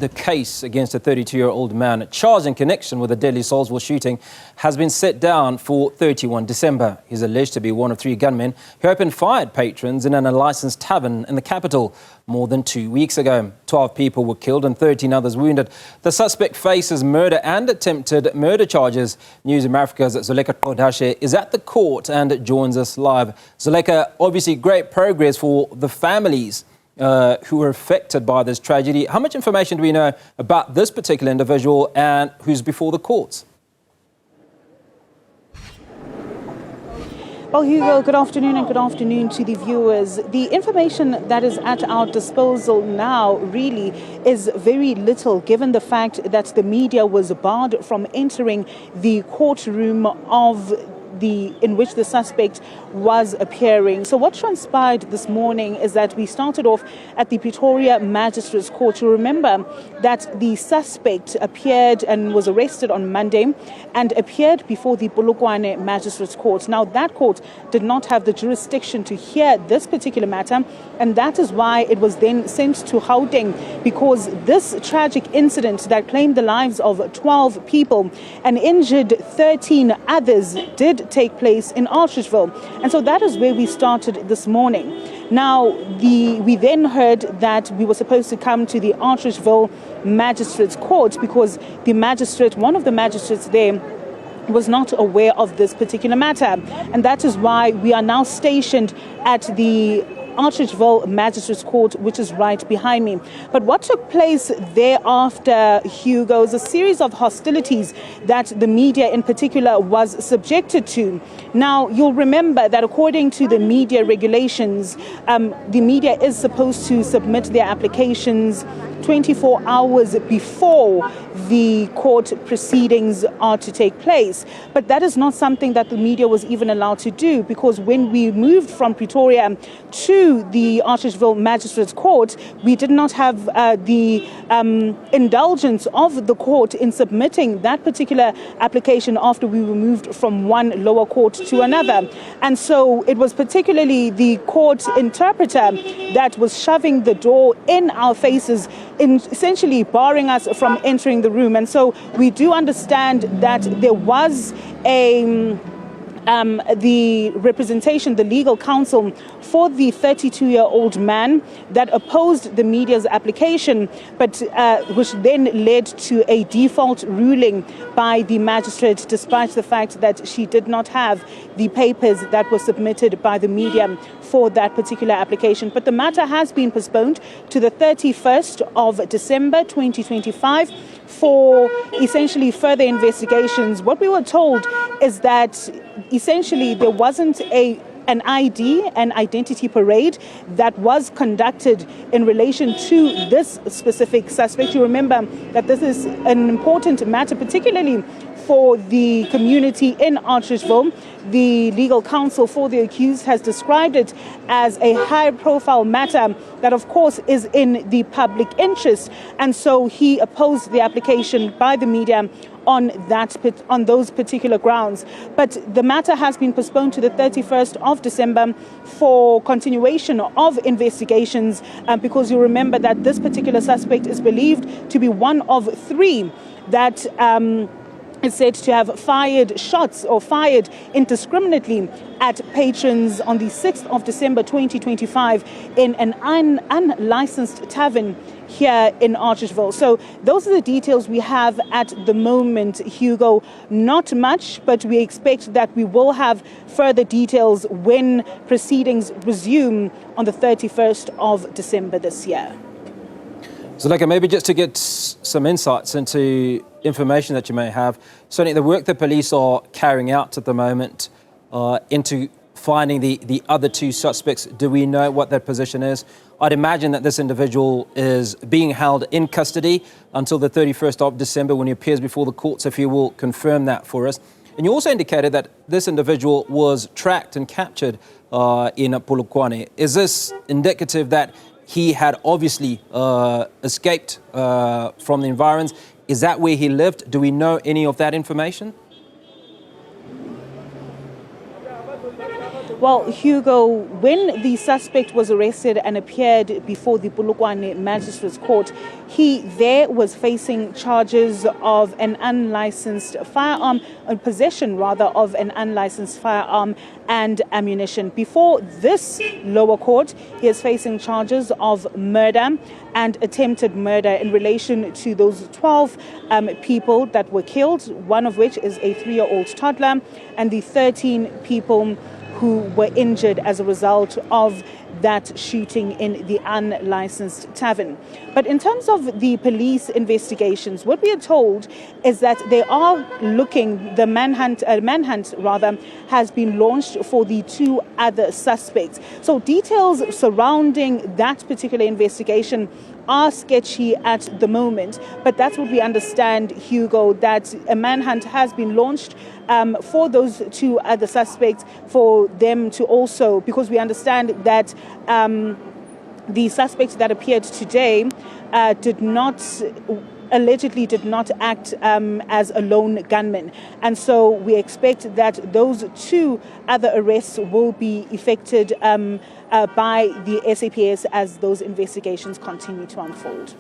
the case against a 32-year-old man charged in connection with the deadly Saulsville shooting has been set down for 31 December. He's alleged to be one of 3 gunmen who opened fire at patrons in an unlicensed tavern in the capital more than 2 weeks ago. 12 people were killed and 13 others wounded. The suspect faces murder and attempted murder charges. Newzroom Afrika's Zoleka Qodashe is at the court and joins us live. Zoleka, obviously great progress for the families who were affected by this tragedy. How much information do we know about this particular individual and who's before the courts? Well, Hugo, good afternoon and good afternoon to the viewers. The information that is at our disposal now really is very little, given the fact that the media was barred from entering the courtroom in which the suspect was appearing. So what transpired this morning is that we started off at the Pretoria Magistrates Court. You remember that the suspect appeared and was arrested on Monday and appeared before the Polokwane Magistrates Court. Now, that court did not have the jurisdiction to hear this particular matter, and that is why it was then sent to Gauteng, because this tragic incident that claimed the lives of 12 people and injured 13 others did take place in Saulsville. And so that is where we started this morning. Now, we then heard that we were supposed to come to the Saulsville Magistrates Court because one of the magistrates there was not aware of this particular matter. And that is why we are now stationed at the Saulsville Magistrates Court, which is right behind me. But what took place thereafter, Hugo, is a series of hostilities that the media in particular was subjected to. Now, you'll remember that according to the media regulations, the media is supposed to submit their applications 24 hours before the court proceedings are to take place. But that is not something that the media was even allowed to do, because when we moved from Pretoria to the Saulsville Magistrates Court, we did not have the indulgence of the court in submitting that particular application after we were moved from one lower court to another. And so it was particularly the court interpreter that was shoving the door in our faces, essentially barring us from entering the room. And so we do understand that there was the representation, the legal counsel for the 32-year-old man that opposed the media's application, but which then led to a default ruling by the magistrate, despite the fact that she did not have the papers that were submitted by the media for that particular application. But the matter has been postponed to the 31st of December 2025 for essentially further investigations. What we were told is that essentially there wasn't an identity parade that was conducted in relation to this specific suspect. You remember that this is an important matter, particularly for the community in Saulsville. The legal counsel for the accused has described it as a high-profile matter that, of course, is in the public interest. And so he opposed the application by the media on those particular grounds. But the matter has been postponed to the 31st of December for continuation of investigations, because you remember that this particular suspect is believed to be one of 3 that is said to have fired shots or fired indiscriminately at patrons on the 6th of December 2025 in an unlicensed tavern here in Saulsville. So those are the details we have at the moment, Hugo. Not much, but we expect that we will have further details when proceedings resume on the 31st of December this year. Zoleka, maybe just to get some insights into information that you may have, certainly the work the police are carrying out at the moment into finding the other 2 suspects, do we know what their position is? I'd imagine that this individual is being held in custody until the 31st of December when he appears before the courts, if you will confirm that for us. And you also indicated that this individual was tracked and captured in Polokwane. Is this indicative that he had obviously escaped from the environs? Is that where he lived? Do we know any of that information? Well, Hugo, when the suspect was arrested and appeared before the Polokwane Magistrates Court, he there was facing charges of an unlicensed firearm, possession rather of an unlicensed firearm and ammunition. Before this lower court, he is facing charges of murder and attempted murder in relation to those 12 people that were killed, one of which is a 3-year-old toddler, and the 13 people who were injured as a result of that shooting in the unlicensed tavern. But in terms of the police investigations, what we are told is that they are looking, the manhunt has been launched for the 2 other suspects. So details surrounding that particular investigation are sketchy at the moment, but that's what we understand, Hugo, that a manhunt has been launched for those 2 other suspects, for them to also, because we understand that the suspects that appeared today allegedly did not act as a lone gunman. And so we expect that those 2 other arrests will be effected by the SAPS as those investigations continue to unfold.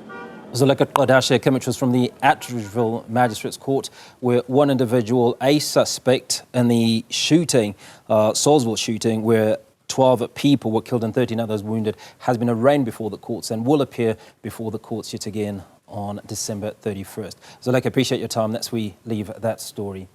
Zoleka Qodashe coming to us from the Atteridgeville Magistrates Court, where one individual, a suspect in the shooting, Saulsville shooting, where 12 people were killed and 13 others wounded, has been arraigned before the courts and will appear before the courts yet again on December 31st. Zoleka, appreciate your time. That's where we leave that story.